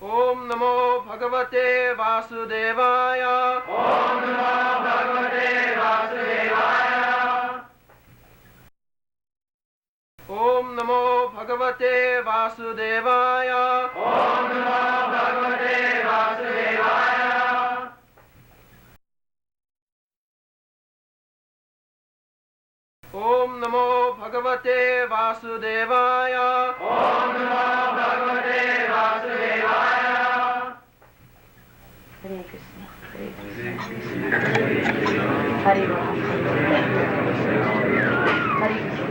Om Namo Bhagavate Vasudevaya. Om Namo Bhagavate Vasudevaya. Om Namo Bhagavate Vasudevaya. Om Namo Bhagavate Vasudevaya. Om Namo Bhagavate Vasudevaya. Om Namo Bhagavate Vasudevaya. Hare Krishna. Hare Ram. Hare Krishna.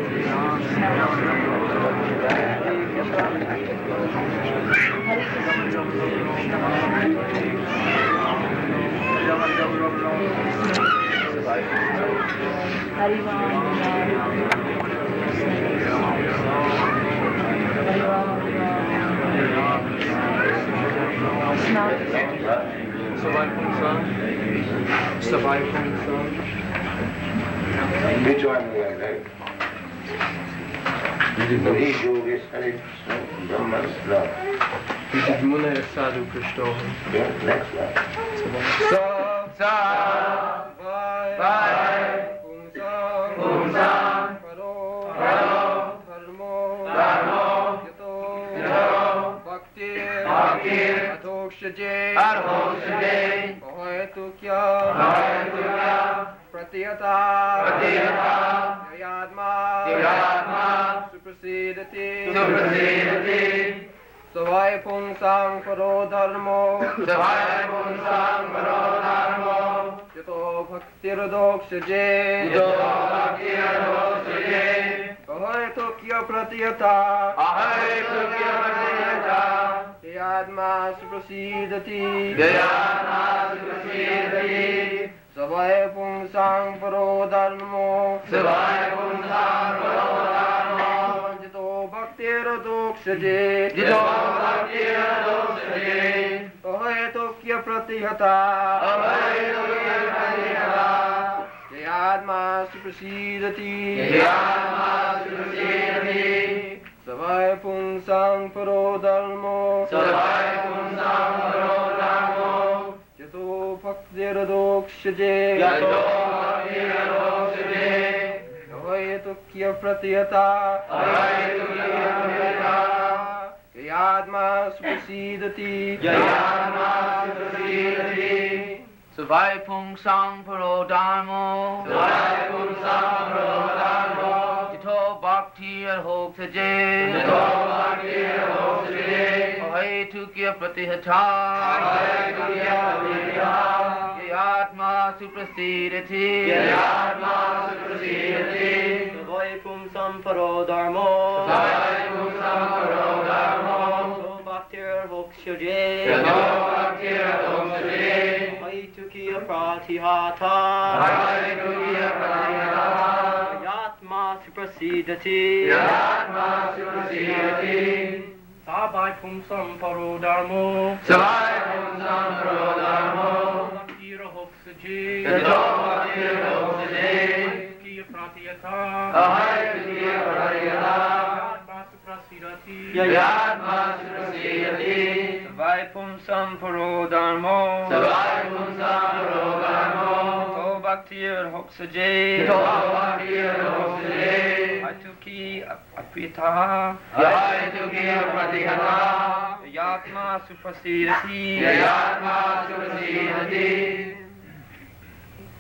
Hare Which one we are right? Budi Yogis Hare Krishna, Brahman's love. Mune Sadhu Krishna. Yeah, next one. Sa Vai Pumsam Paro Dharmo Yato Bhakti Adhokshaje Hoetu Kya Pratiyata Yayadma Suprasidati Savai Pumsam Paro Dharmo Yato Bhaktiradhokshaje Ahoetu Kya Pratiyata Yayadma Suprasidati Savai Pumsam Paro Dharmo Yato Bhaktiradhokshaje Ahoetu Kya Pratiyata Yayadma Suprasidati Savai Pumsam Paro Dharmo Yato Bhaktiradhokshaje Ahoetu Kya Pratiyata Yayadma Suprasidati Savai Pumsam Paro Dharmo Yato Bhakti Adhokshaje Ahoetu Kya Pratiyata Yayadma Suprasidati Savai Pumsam Paro Dharmo Bhaktiradhokshaje Ahoetu Kya Pratiyata Yayadma Suprasidati Savai Pumsam Paro Dharmo Bhaktiradhokshaje Kya Pratiyata Yayadma Suprasidati Savai Pumsam Paro Dharmo Yato Bhaktiradhokshaje Ahoetu Kya Pratiyata Yayadma Suprasidati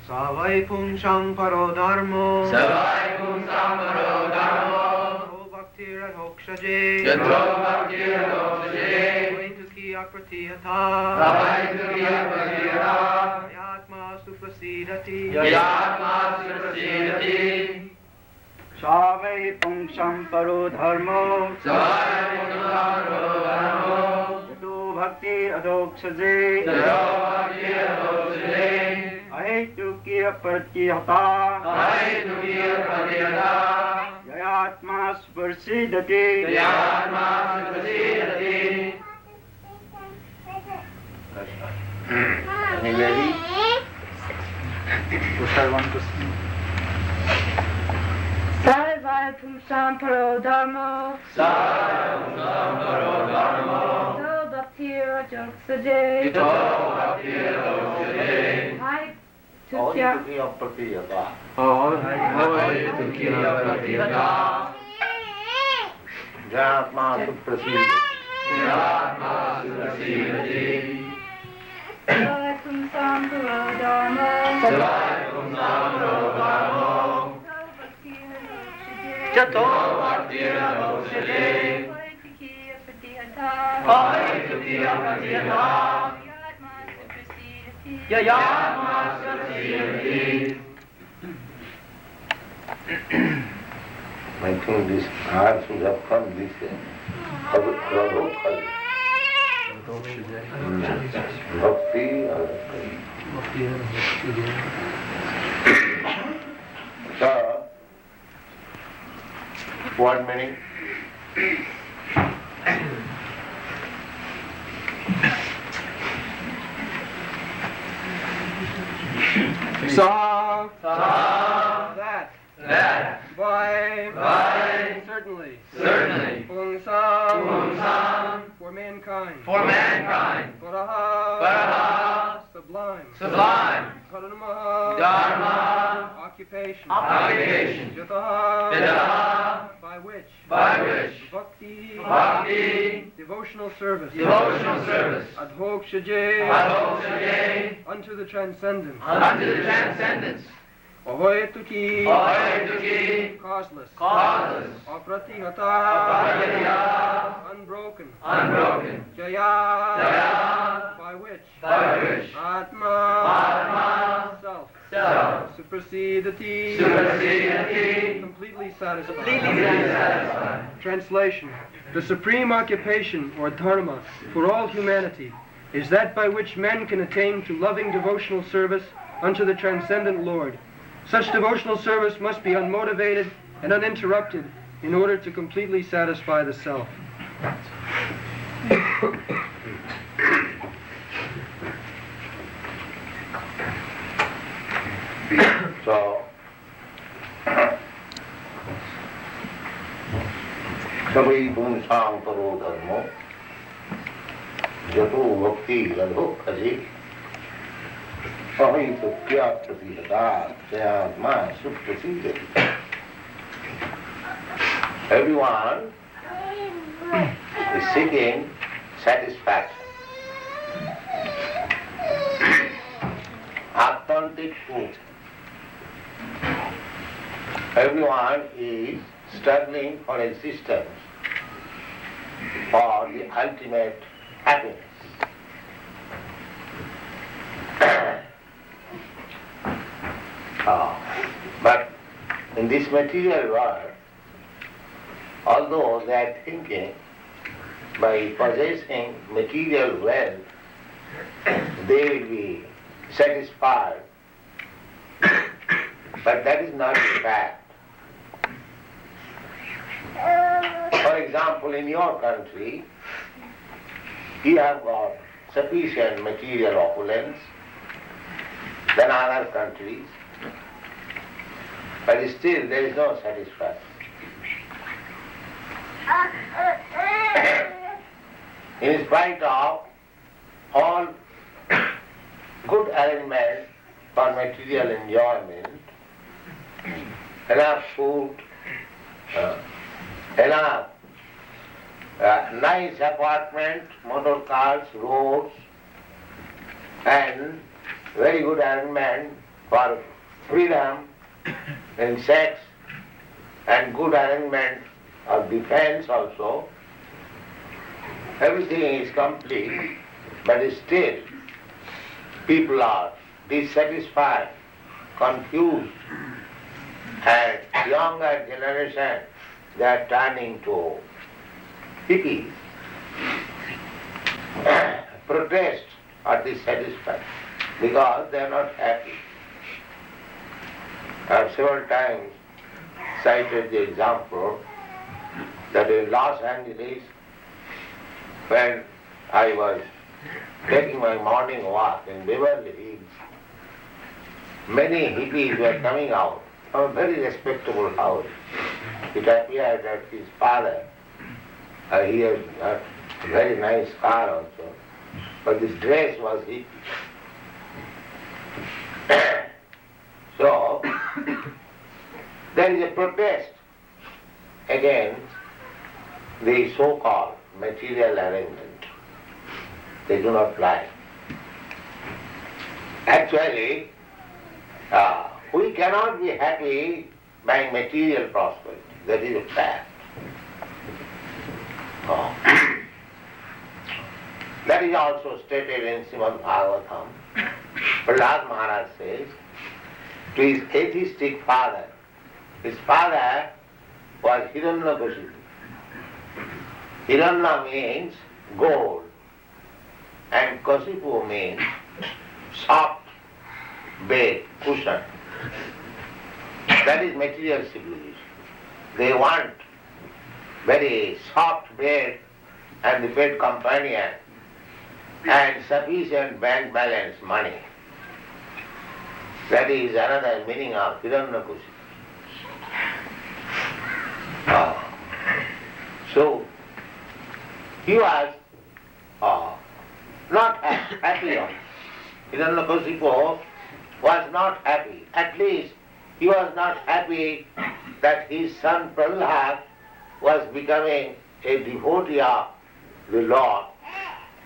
Savai Pumsam Paro Dharmo Bhaktiradhokshaje Ahoetu Kya Pratiyata Yayadma Suprasidati Savai Pumsam Paro Dharmo Yato Bhaktiradhokshaje Ahoetu Kya Pratiyata Yayadma Suprasidati Ready? Savai Pumsam Paro Dharmo Yato Bhaktiradhokshaje Sajay. Jito bhaktir adoksaje. Hai Ahoy Tukya. Tukya Pratiyata. Ahoy tukya pratihata. Jayatma Suprasidati. Yatma suprasidati. Savai Kumsam Purodharma. Savai kumsam prodharmo. Jato bhaktir adoksaje. Hai Tukya Pratihata. Ahoy tukya pratihata. Yatma Suprasidati. Yatma suprasidati. I think this art should have come this way. Radha Bhakti So, one minute. Saw Sa. that That. by Certainly. Pungsam Pungsam. for mankind. For mankind. Paraha Paraha. sublime. Sublime. Dharma Dharma. occupation. Occupation. Yataha Yataha. by which By which bhakti bhakti. devotional service Devotional service. adhokshaje Adoksaje. unto the transcendent. Unto the transcendence. Ahoyatuki Ahoytuki. causeless Causeless. apratihata Apratihata. unbroken Unbroken. jaya Jaya. by which By which atma Atma. self Self. supersedati Supersedati. completely satisfied. Completely satisfied. Translation: the supreme occupation or dharma for all humanity is that by which men can attain to loving devotional service unto the transcendent Lord. Such devotional service must be unmotivated and uninterrupted in order to completely satisfy the self. So, Savai Pungsam Parodharmo. Jato Bhakti Adoksaje. Ahoy Tukya Pratihata. Jayatma Suprasidati. Everyone is seeking satisfaction. Authentic truth. Everyone is struggling for existence, for the ultimate happiness. But in this material world, although they are thinking by possessing material wealth, they will be satisfied, but that is not the fact. For example, in your country, you have got sufficient material opulence than other countries, but still there is no satisfaction. In spite of all good arrangement for material enjoyment, enough food, enough nice apartment, motor cars, roads, and very good arrangement for freedom in sex, and good arrangement of defense also. Everything is complete, but still people are dissatisfied, confused, and younger generation, they are turning to hippies, protest or dissatisfied because they are not happy. I have several times cited the example that in Los Angeles, when I was taking my morning walk in Beverly Hills, many hippies were coming out from a very respectable house. It appeared that his father, he had a very nice car also, but this dress was hippie. So, there is a protest against the so-called material arrangement. They do not like. Actually, we cannot be happy by material prosperity. That is a fact. That is also stated in Srimad Bhagavatam. Prahlad Maharaj says to his atheistic father, his father was Hiranyakashipu. Hiranya means gold and Kashipu means soft bed, cushion. That is material civilization. They want very soft bed and the bed companion and sufficient bank balance money. That is another meaning of Hiranyakashipu. So he was not happy. Hiranyakashipu was not happy. At least he was not happy that his son Prahlad was becoming a devotee of the Lord,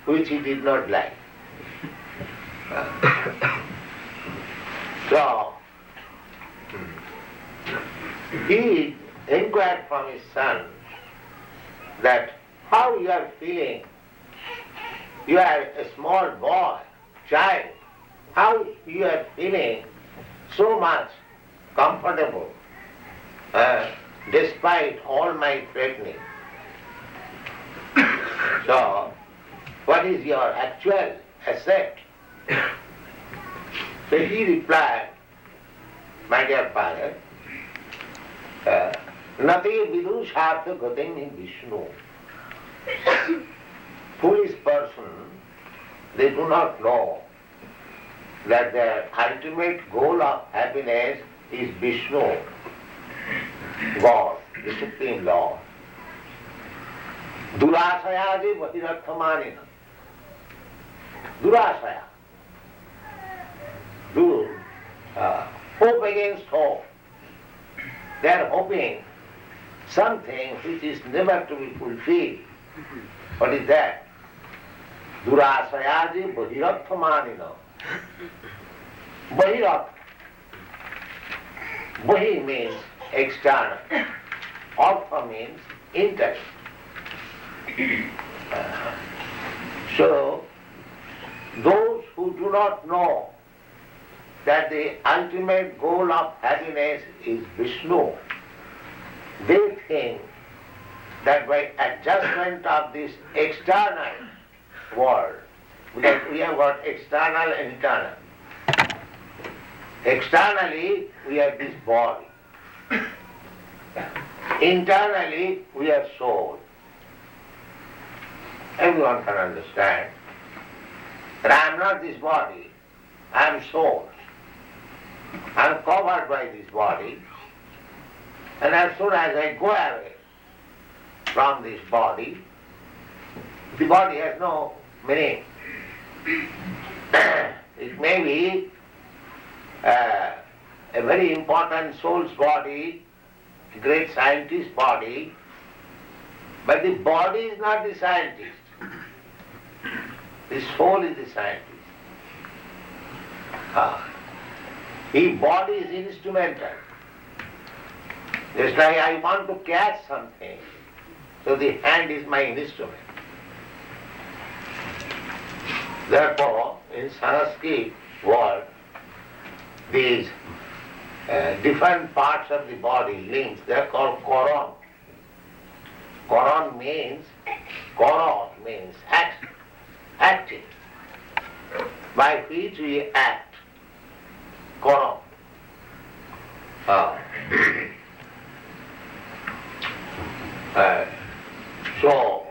which he did not like. So, he inquired from his son that how you are feeling. You are a small boy, child. How you are feeling so much comfortable despite all my threatening. So, what is your actual asset? So he replied, my dear father, Nati vidushartha gatim Vishnu. Foolish person, they do not know that their ultimate goal of happiness is Vishnu, God, the Supreme Lord. Durasayadi vahirarthamanina. Durasaya. Hope against hope. They are hoping something which is never to be fulfilled. What is that? Durasayadi vahirarthamanina. Vahirat. Vahi means external. Artha means internal. So, those who do not know that the ultimate goal of happiness is Vishnu, they think that by adjustment of this external world, because we have got external and internal. Externally, we have this body. Internally, we are soul. Everyone can understand that I am not this body, I am soul. I am covered by this body, and as soon as I go away from this body, the body has no meaning. It may be a very important soul's body, a great scientist's body, but the body is not the scientist. The soul is the scientist. The body is instrumental. Just like I want to catch something, so the hand is my instrument. Therefore, in Sanskrit word, these different parts of the body, limbs, they are called koron. Koron means acting, by which we act. Koron. So,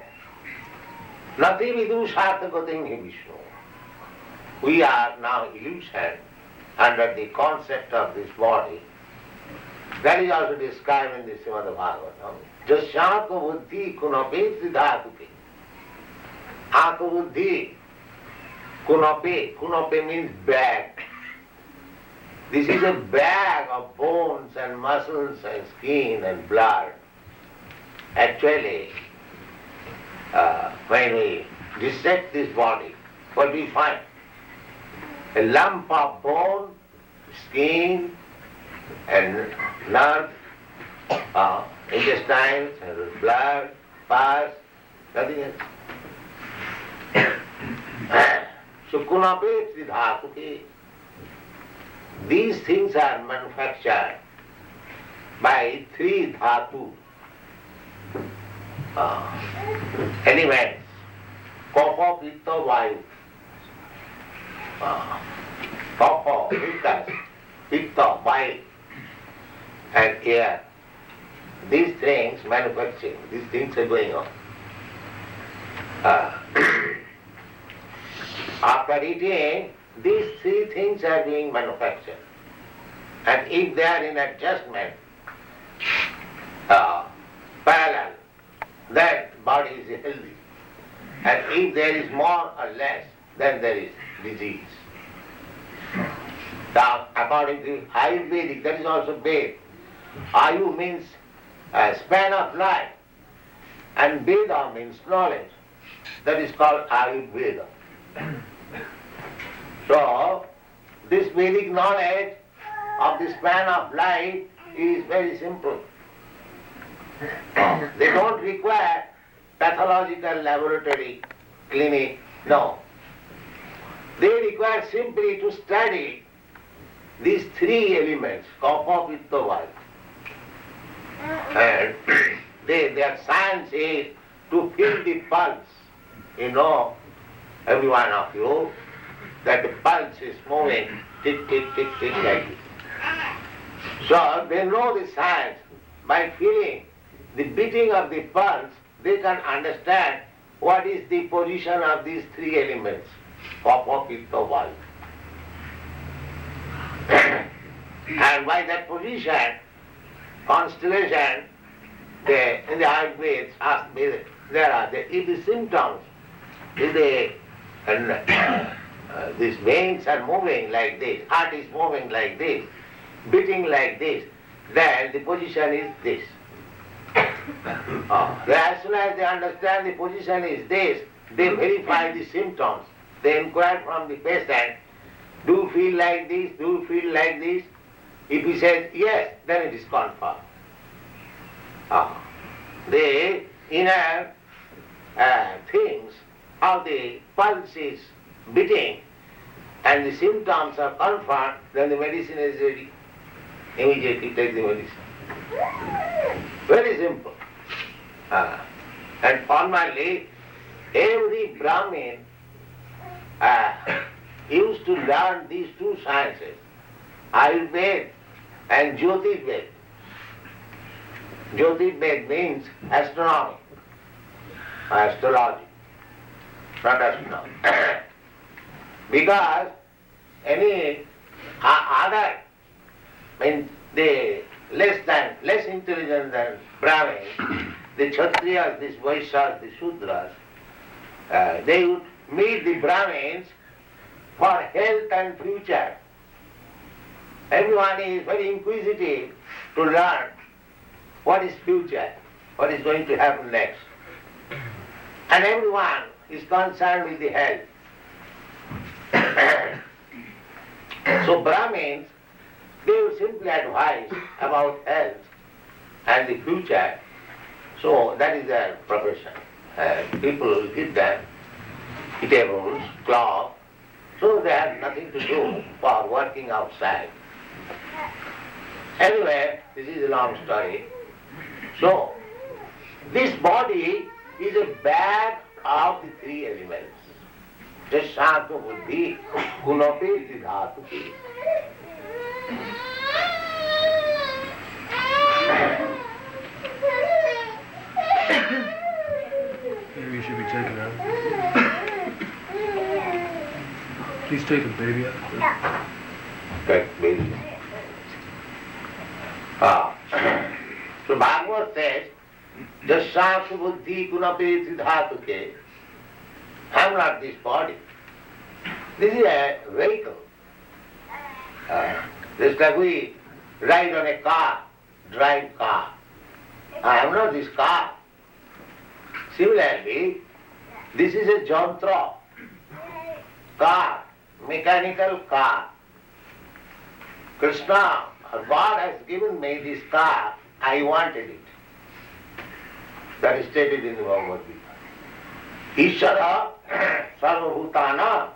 Nati vidusharthagatim hi Vishnu. We are now illusion under the concept of this body. That is also described in the Srimad Bhagavatam. Jasyatma buddhi kunapet dhatuke. Atma buddhi Kunope. Kunope means bag. This is a bag of bones and muscles and skin and blood. Actually, when we dissect this body, what do we find? A lump of bone, skin, and nerve, intestines, and blood, pus, nothing else. So kunape dhatuke. These things are manufactured by three dhatu elements: kapha, pitta, vayu. Kapha, pitta, vayu, and air. These things manufacturing, these things are going on. After eating, these three things are being manufactured. And if they are in adjustment, parallel, then body is healthy. And if there is more or less, then there is disease. Now, according to Ayurvedic, that is also Ved. Ayu means span of life, and Veda means knowledge. That is called Ayurveda. So, this Vedic knowledge of the span of life is very simple. They don't require pathological laboratory, clinic, no. They require simply to study these three elements, kapha, pitta, vayu. And their science is to feel the pulse. You know, every one of you, that the pulse is moving, tick, tick, tick, tick, like this. So they know the science. By feeling the beating of the pulse, they can understand what is the position of these three elements, kapha, pitta, vayu. And by that position, constellation, in the Ayurveda, there are if the symptoms, if these veins are moving like this, heart is moving like this, beating like this, then the position is this. As soon as they understand the position is this, they verify the symptoms. They inquire from the patient, do you feel like this, do you feel like this? If he says yes, then it is confirmed. The inner things, how the pulse is beating and the symptoms are confirmed, then the medicine is ready. Immediately take the medicine. Very simple. And formerly, every Brahmin used to learn these two sciences, Ayurveda and Jyotirveda. Jyotirveda means astronomy, astrology, not astronomy. Because any other, means the less intelligent than Brahmin, the Kshatriyas, the Vaishyas, the Shudras, they would meet the Brahmins for health and future. Everyone is very inquisitive to learn what is future, what is going to happen next. And everyone is concerned with the health. So Brahmins, they will simply advise about health and the future. So that is their profession. People will give them eatables, cloth, so they have nothing to do for working outside. Anyway, this is a long story. So, this body is a bag of the three elements. Jashanto buddhi, kunope dhatuke. Maybe you should be taken out. Please take him, baby. Take baby. So Bhagavad says, Jashanto buddhi, kunope dhatuke. I am not this body. This is a vehicle. Just like we ride on a car, drive car. I am not this car. Similarly, this is a jantra, car, mechanical car. Krishna, God has given me this car, I wanted it. That is stated in the Bhagavad Gita. Ishara sarvabhutana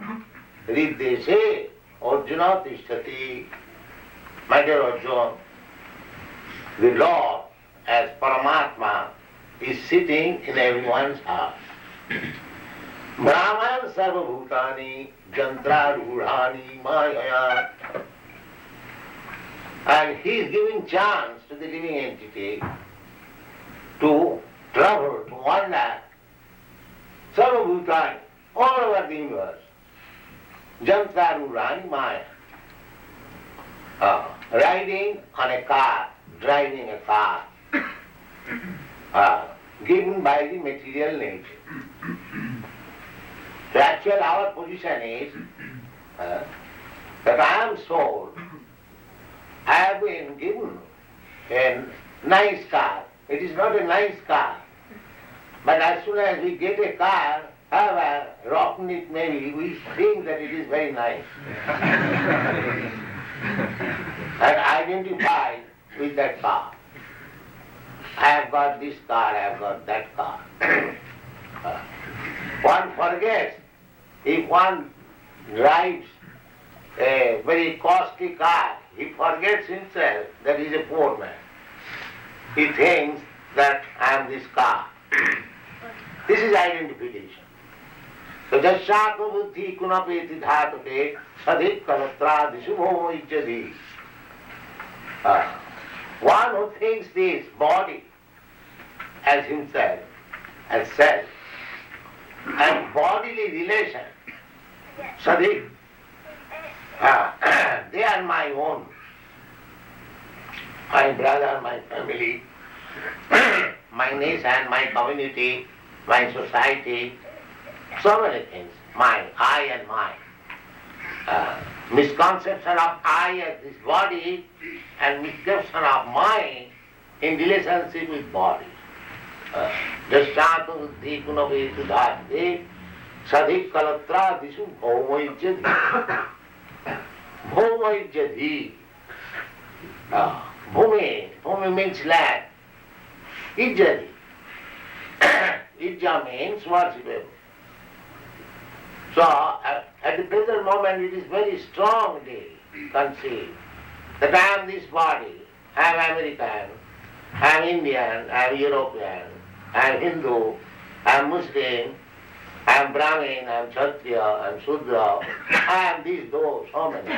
riddeshe Arjuna tishtati. My dear Arjuna, the Lord as Paramatma is sitting in everyone's heart. Brahman sarvabhutani jantra rudhani maya. And he is giving chance to the living entity to travel, to wander, sarvabhutani, all over the universe. Jantra rudhani maya. Riding on a car, driving a car, given by the material nature. So actually our position is that I am soul. I have been given a nice car. It is not a nice car. But as soon as we get a car, however rotten it may be, we think that it is very nice. And identify with that car. I have got this car, I have got that car. One forgets, if one drives a very costly car, he forgets himself that he is a poor man. He thinks that I am this car. This is identification. So jasyatma buddhi kunapeti dhatake sadhik kalatra disubho ijjati. One who thinks this body as himself, as self, and bodily relation, sadhik, they are my own. My brother, my family, my nation, my community, my society, so many things. Mine, I and mine. Misconception of I as this body and misconception of mine in relationship with body. Jasyatma buddhi kunavetu dhati sadhik kalatra disu bhaumaijjati. Bhaumaijjati. Bhumi means land. Ijjati. Ijja means worshipable. So, at the present moment it is very strongly conceived that I am this body, I am American, I am Indian, I am European, I am Hindu, I am Muslim, I am Brahmin, I am Kshatriya, I am Shudra, I am these, those, so many.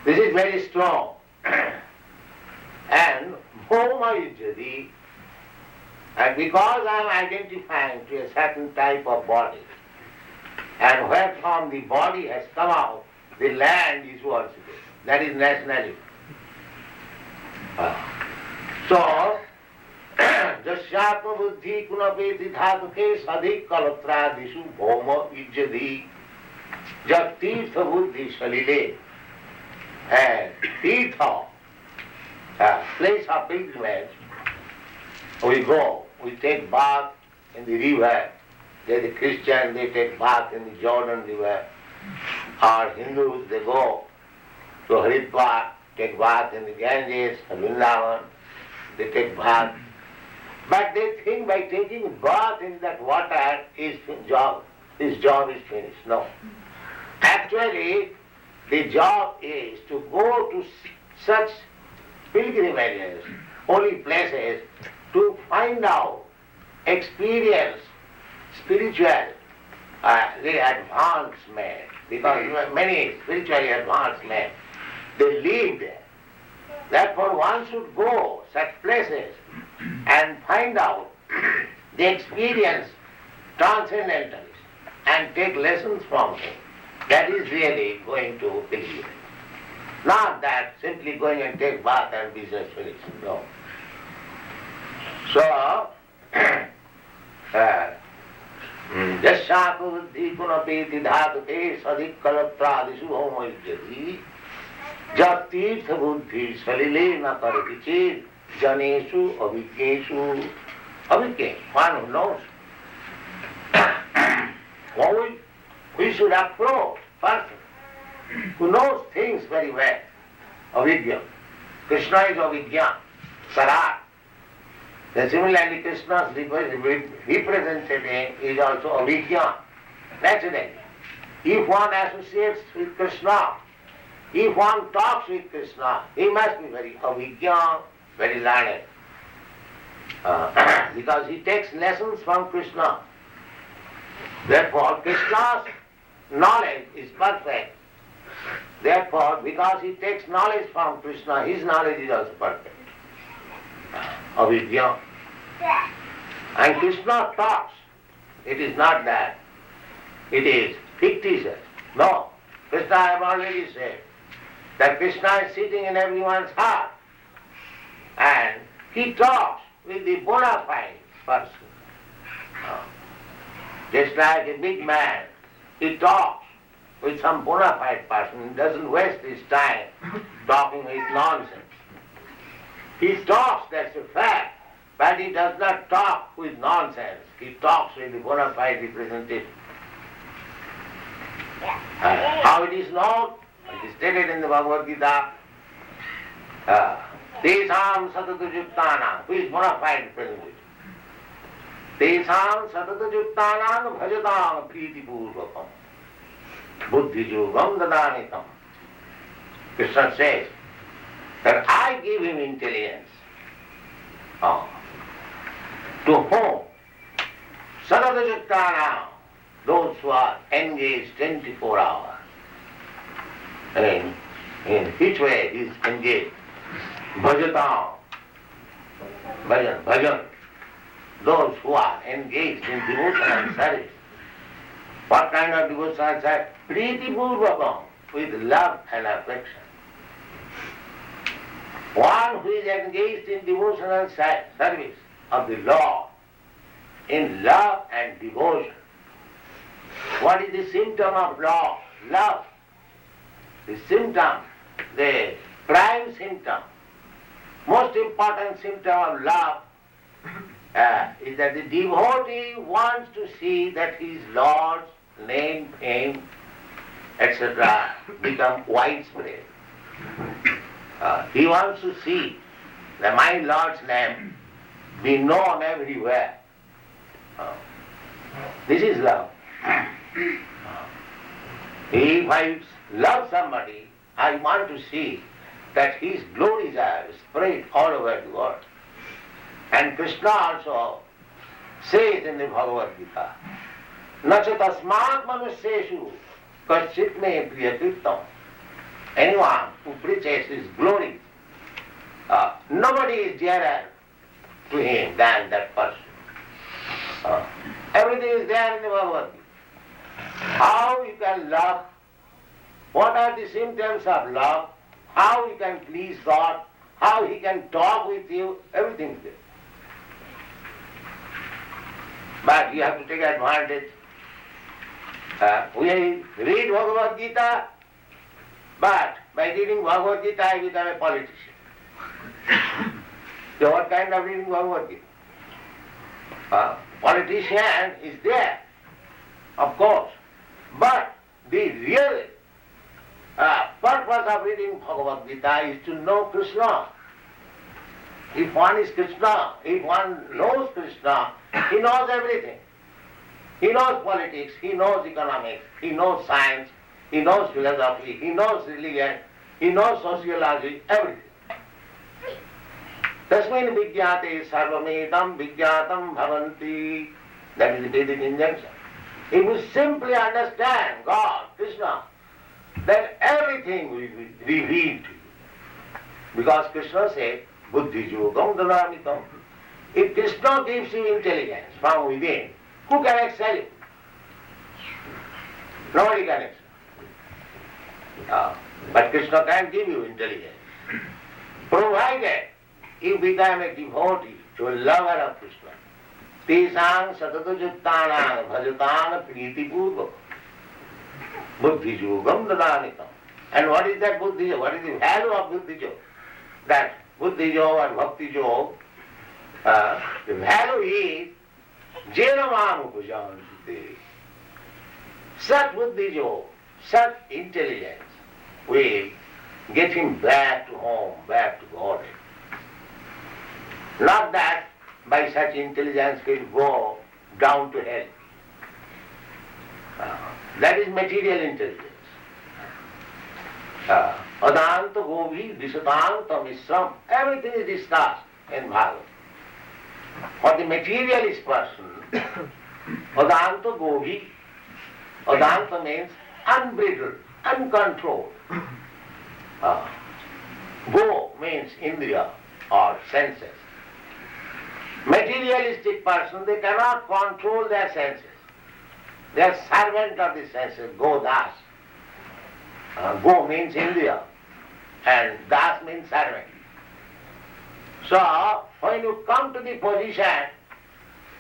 This is very strong. And Bhoma Ijjati, and because I am identifying to a certain type of body, and where from the body has come out, the land is worshipped. That is nationality. So, jasyatma buddhi kunapeti dhatuke sadhik kalatradisu bhoma ijjati jat tirtha buddhi salile. And tirtha, place of pilgrimage, we go, we take bath in the river. They, the Christians, they take bath in the Jordan River. Or Hindus, they go to Haridwar, take bath in the Ganges, Vrindaban, they take bath. But they think by taking bath in that water, his job is finished. No. Actually, the job is to go to such pilgrimages, holy places, to find out, experience spiritual advanced men, because many spiritually advanced men, they live there. Therefore one should go such places and find out the experience transcendentalists and take lessons from him. That is really going to pilgrimage. Not that simply going and take bath and business finished. No. So, Jasyaku buddhi punapeti dhatuke sadik kalatradisu homayjati jat tirtha buddhi salile na karati ched janesu abhikeshu abhike, one who knows. We should approach person who knows things very well. Avidya. Krishna is avidya, sarat. Then similarly Krishna's representative is also avidya, naturally. If one associates with Krishna, if one talks with Krishna, he must be very avidya, very learned. Because he takes lessons from Krishna. Therefore, Krishna's knowledge is perfect. Therefore, because he takes knowledge from Krishna, his knowledge is also perfect. Avidya. And Krishna talks. It is not that. It is fictitious. No. Krishna, I have already said that Krishna is sitting in everyone's heart. And he talks with the bona fide person. Just like a big man, he talks with some bona fide person. He doesn't waste his time talking with nonsense. He talks, that's a fact, but he does not talk with nonsense. He talks with the bona fide representative. How it is known? It is stated in the Bhagavad Gita. Tesam satadujuktanam, who is bona fide representative? Tesam satadujuktanam bhajatam priti purvakam buddhijogam dadanitam. Krishna says that I give him intelligence. To whom? Satadujuktanam, those who are engaged 24 hours. And in which way he is engaged? Bhajatam. Bhajan. Those who are engaged in devotional service. What kind of devotional service? Priti purvakam, with love and affection. One who is engaged in devotional service of the Lord, in love and devotion. What is the symptom of love? Love. The symptom, the prime symptom, most important symptom of love is that the devotee wants to see that his Lord's name, fame, etc. become widespread. He wants to see that my Lord's name be known everywhere. This is love. If I love somebody, I want to see that his glories are spread all over the world. And Krishna also says in the Bhagavad Gita, Nacha tasmat manusyeshu kaschit me priyakritam. Anyone who preaches his glories, nobody is dearer to him than that person. Everything is there in the Bhagavad Gita. How you can love, what are the symptoms of love, how you can please God, how he can talk with you, everything is there. But you have to take advantage. We read Bhagavad Gita, but by reading Bhagavad Gita I become a politician. So what kind of reading Bhagavad Gita? Politician is there, of course, but the real purpose of reading Bhagavad Gita is to know Krishna. If one is Krishna, if one knows Krishna, he knows everything. He knows politics, he knows economics, he knows science, he knows philosophy, he knows religion, he knows sociology, everything. Tasmin vijñāte sarvametam vijñātam bhavanti. That is the Vedic injunction. If you simply understand God, Krishna, then everything will be revealed to you. Because Krishna said, buddhi yogam dadamitam. If Krishna gives you intelligence from within, who can excel you? Nobody can excel. But Krishna can give you intelligence, provided you become a devotee, to a lover of Krishna. Tesang satadajuttanang bhajatang pritipurva buddhi yogam dadanikam. And what is that buddhi yoga? What is the value of buddhi yoga? That buddhi yoga and bhakti yoga, the value is jenamam upajanti. Such buddhi yoga, such intelligence will get him back to home, back to Godhead. Not that by such intelligence he will go down to hell. That is material intelligence. Adanta govi visatanta misram. Everything is discussed in Bhagavatam. For the materialist person, adanta govi, adanta means unbridled, uncontrolled. Go means indriya or senses. Materialistic person, they cannot control their senses. They are servant of the senses, go das. Go means India and das means servant. So, when you come to the position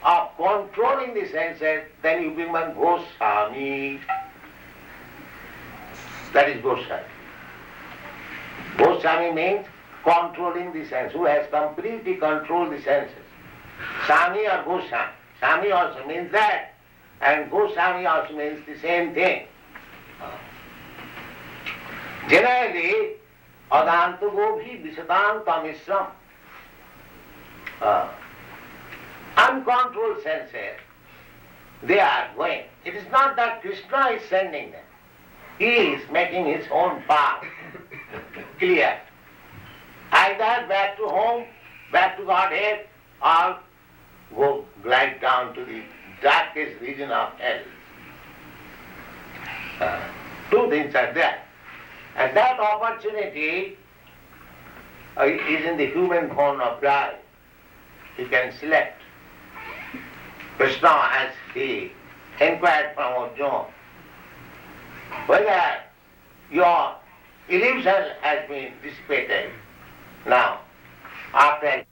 of controlling the senses, then you become Goswami. That is Goswami. Goswami means controlling the senses, who has completely controlled the senses. Swami or Goswami. Swami also means that, and Goswami also means the same thing. Generally, adanta gobhi visatanta misram. Uncontrolled senses, they are going. It is not that Krishna is sending them. He is making his own path clear. Either back to home, back to Godhead, or go glide down to the darkest region of hell. Two things are there. And that opportunity is in the human form of life. He can select. Krishna, as he inquired from Arjuna, whether your illusion has been dissipated now, after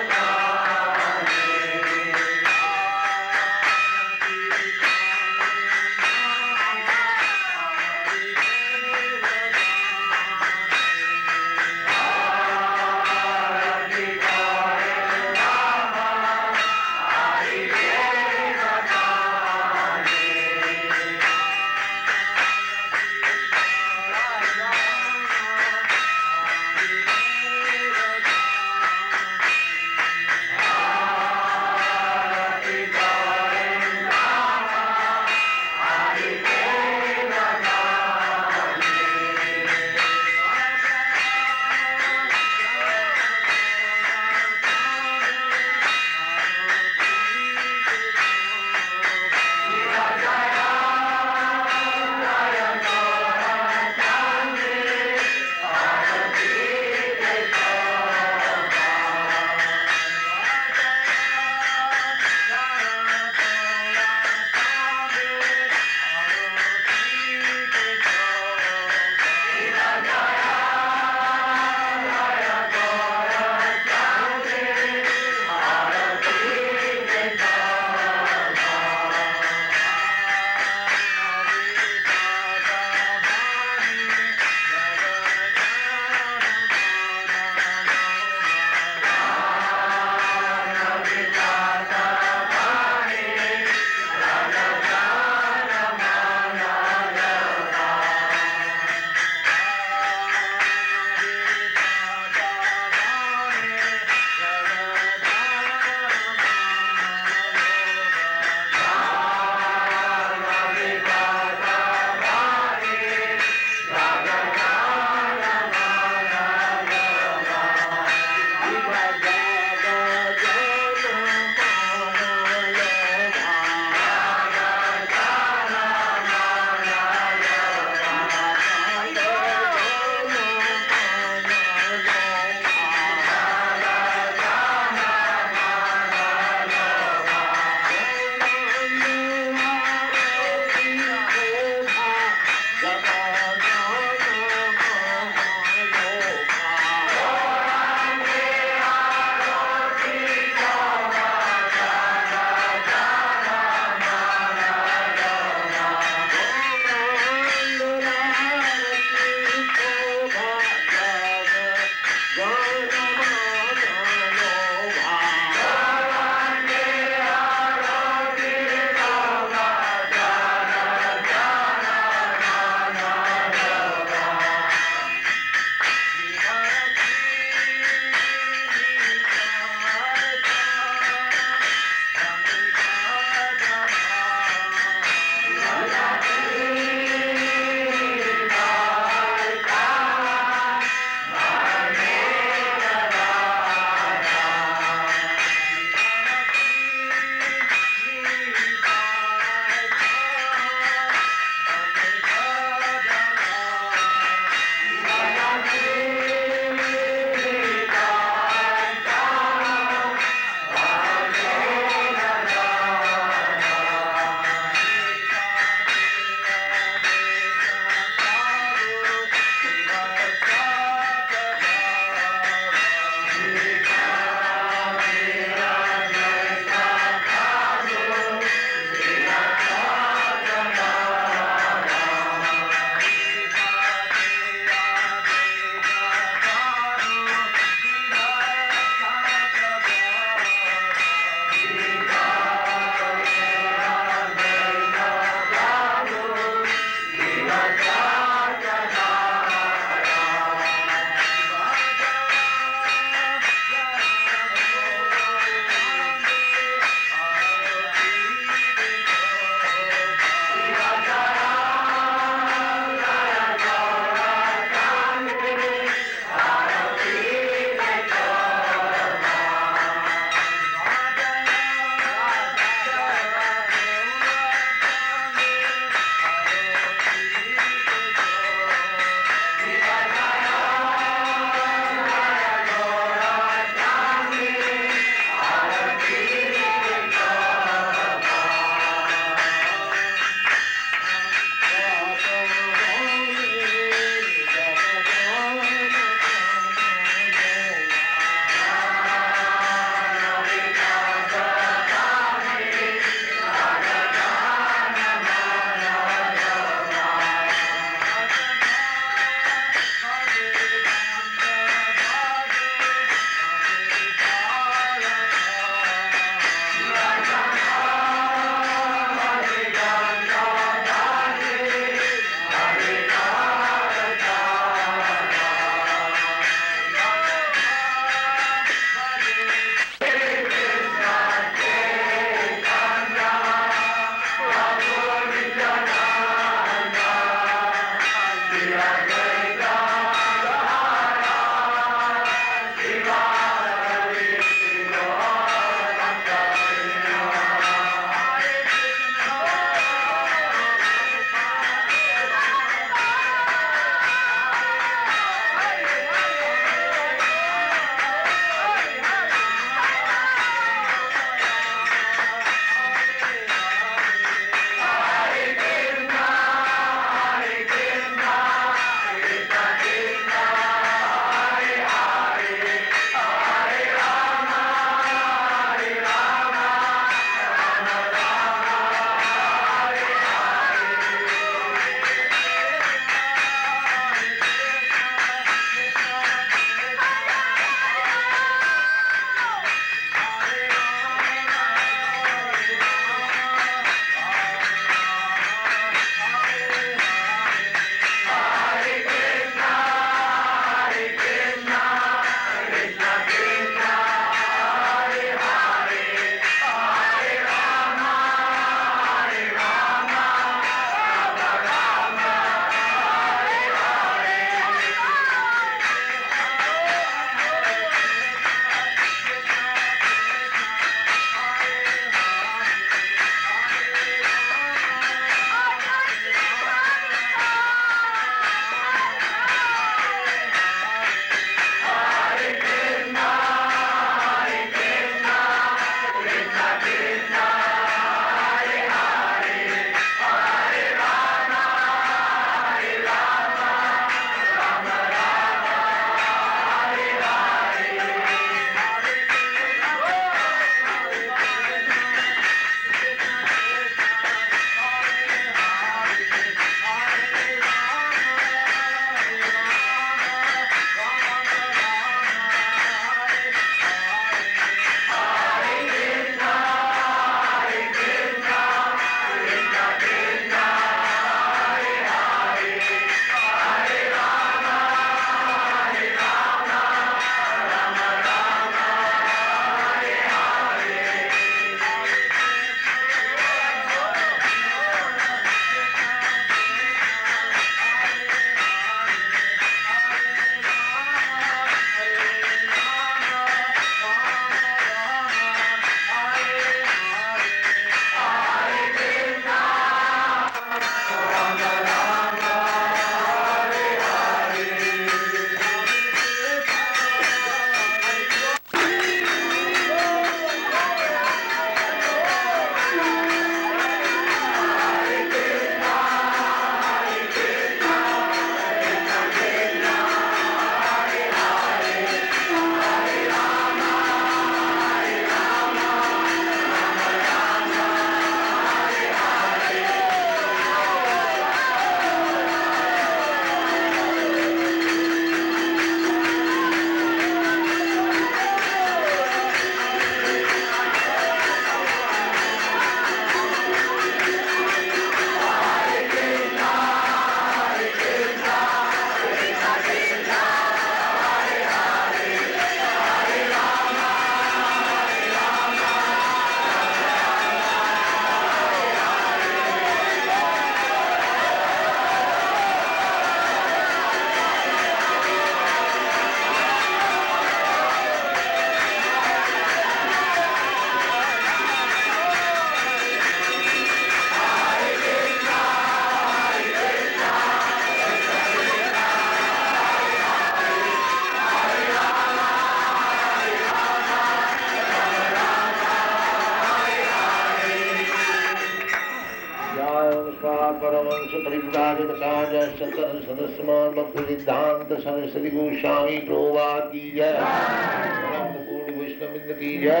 परमंश परिव्राजकाचार्य शतर सदस्यमान भक्ति सिद्धांत सरस्वती गोस्वामी प्रभुपाद की जय। अनंत कोटि वैष्णववृंद की जय।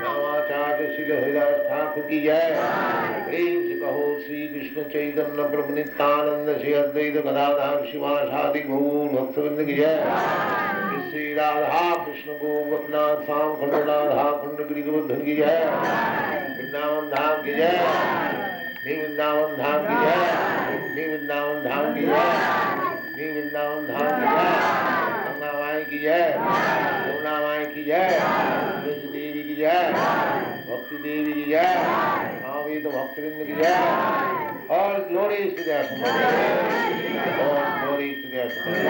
रामाचार्य श्री हरिदास ठाकुर की जय। प्रेम से कहो श्री कृष्ण चैतन्य प्रभु नित्यानंद श्री अद्वैत गदाधर शिवासादि गौर भक्तवृंद की जय। श्री राधा कृष्ण गोपनाथ श्याम खंड राधा खंड गिरि गोवर्धन की जय। वृंदावन धाम की जय। वृंदावन धाम की जय। वृंदावन धाम की जय। वृंदावन धाम की जय। गंगा माई की जय। यमुना माई की जय। तुलसी देवी की जय। भक्ति देवी की जय। स्वामी तो भक्तवृंद की जय। और ग्लोरी टू द असम्बली। और ग्लोरी टू द असम्बली।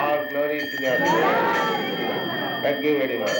और glory to the assembly. Thank you very much.